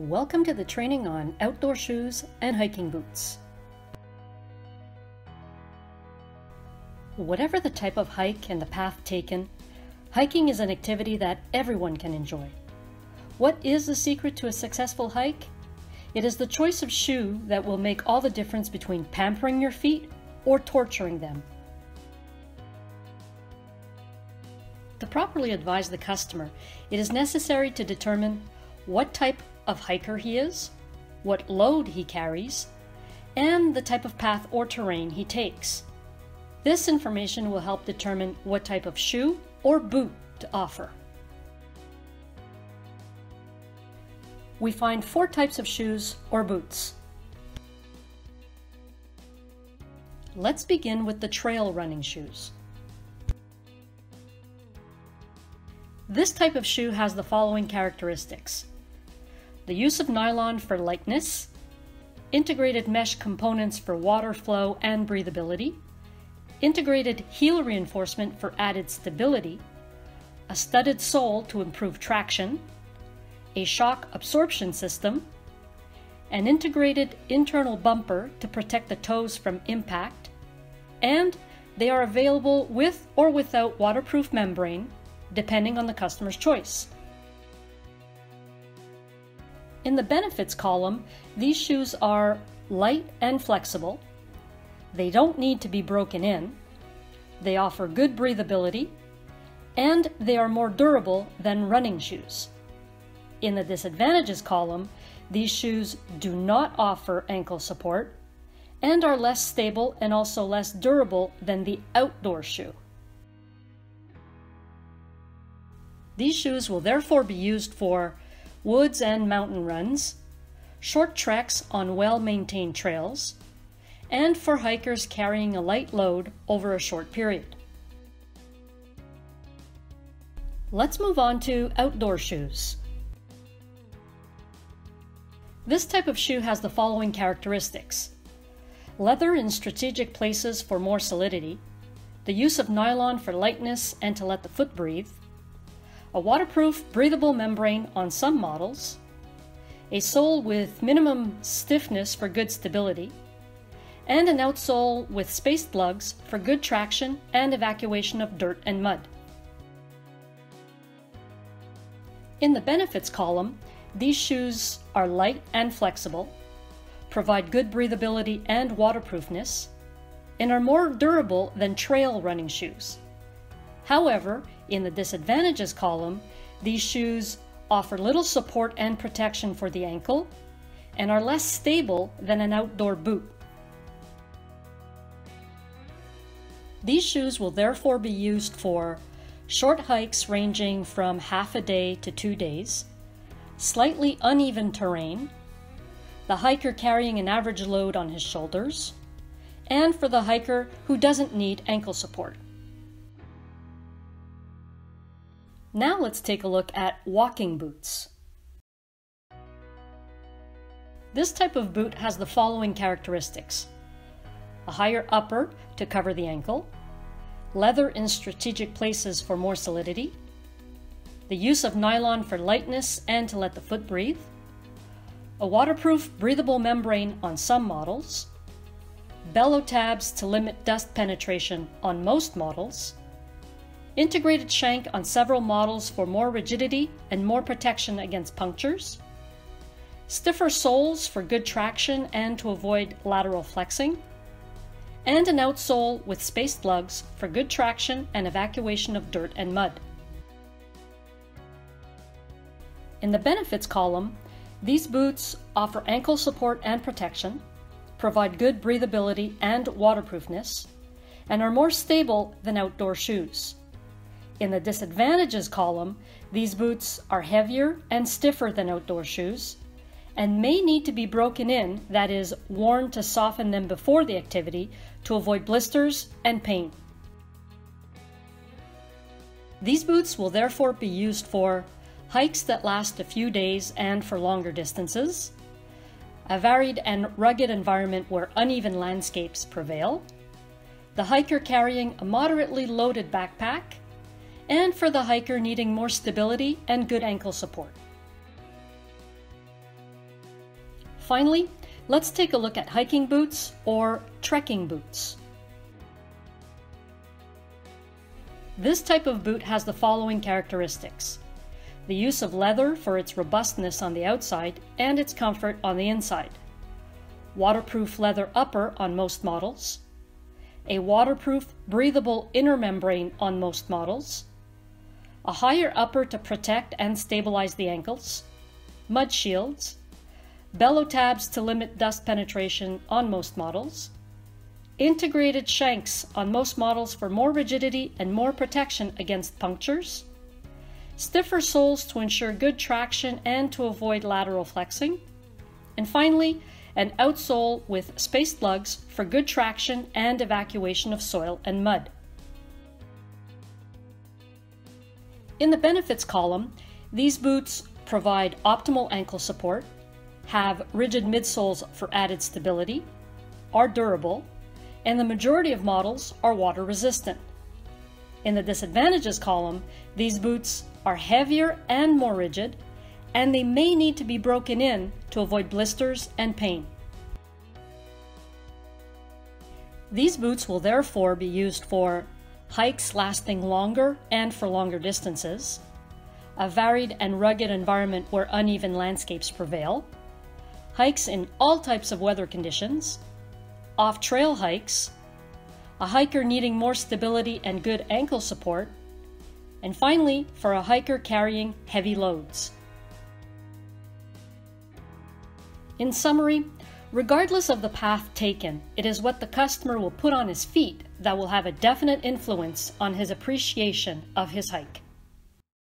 Welcome to the training on outdoor shoes and hiking boots. Whatever the type of hike and the path taken, hiking is an activity that everyone can enjoy. What is the secret to a successful hike? It is the choice of shoe that will make all the difference between pampering your feet or torturing them. To properly advise the customer, it is necessary to determine what type of hiker he is, what load he carries, and the type of path or terrain he takes. This information will help determine what type of shoe or boot to offer. We find 4 types of shoes or boots. Let's begin with the trail running shoes. This type of shoe has the following characteristics: the use of nylon for lightness, integrated mesh components for water flow and breathability, integrated heel reinforcement for added stability, a studded sole to improve traction, a shock absorption system, an integrated internal bumper to protect the toes from impact, and they are available with or without waterproof membrane, depending on the customer's choice. In the benefits column, these shoes are light and flexible. They don't need to be broken in. They offer good breathability, and they are more durable than running shoes. In the disadvantages column, these shoes do not offer ankle support and are less stable and also less durable than the outdoor shoe. These shoes will therefore be used for woods and mountain runs, short treks on well-maintained trails, and for hikers carrying a light load over a short period. Let's move on to outdoor shoes. This type of shoe has the following characteristics: leather in strategic places for more solidity, the use of nylon for lightness and to let the foot breathe, a waterproof, breathable membrane on some models, a sole with minimum stiffness for good stability, and an outsole with spaced lugs for good traction and evacuation of dirt and mud. In the benefits column, these shoes are light and flexible, provide good breathability and waterproofness, and are more durable than trail running shoes. However, in the disadvantages column, these shoes offer little support and protection for the ankle and are less stable than an outdoor boot. These shoes will therefore be used for short hikes ranging from half a day to 2 days, slightly uneven terrain, the hiker carrying an average load on his shoulders, and for the hiker who doesn't need ankle support. Now let's take a look at walking boots. This type of boot has the following characteristics: a higher upper to cover the ankle, leather in strategic places for more solidity, the use of nylon for lightness and to let the foot breathe, a waterproof, breathable membrane on some models, bellow tabs to limit dust penetration on most models, integrated shank on several models for more rigidity and more protection against punctures, stiffer soles for good traction and to avoid lateral flexing, and an outsole with spaced lugs for good traction and evacuation of dirt and mud. In the benefits column, these boots offer ankle support and protection, provide good breathability and waterproofness, and are more stable than outdoor shoes. In the disadvantages column, these boots are heavier and stiffer than outdoor shoes and may need to be broken in, that is, worn to soften them before the activity to avoid blisters and pain. These boots will therefore be used for hikes that last a few days and for longer distances, a varied and rugged environment where uneven landscapes prevail, the hiker carrying a moderately loaded backpack, and for the hiker needing more stability and good ankle support. Finally, let's take a look at hiking boots or trekking boots. This type of boot has the following characteristics: the use of leather for its robustness on the outside and its comfort on the inside, waterproof leather upper on most models, a waterproof, breathable inner membrane on most models, a higher upper to protect and stabilize the ankles, mud shields, bellow tabs to limit dust penetration on most models, integrated shanks on most models for more rigidity and more protection against punctures, stiffer soles to ensure good traction and to avoid lateral flexing, and finally, an outsole with spaced lugs for good traction and evacuation of soil and mud. In the benefits column, these boots provide optimal ankle support, have rigid midsoles for added stability, are durable, and the majority of models are water resistant. In the disadvantages column, these boots are heavier and more rigid, and they may need to be broken in to avoid blisters and pain. These boots will therefore be used for hikes lasting longer and for longer distances, a varied and rugged environment where uneven landscapes prevail, hikes in all types of weather conditions, off-trail hikes, a hiker needing more stability and good ankle support, and finally, for a hiker carrying heavy loads. In summary, regardless of the path taken, it is what the customer will put on his feet that will have a definite influence on his appreciation of his hike.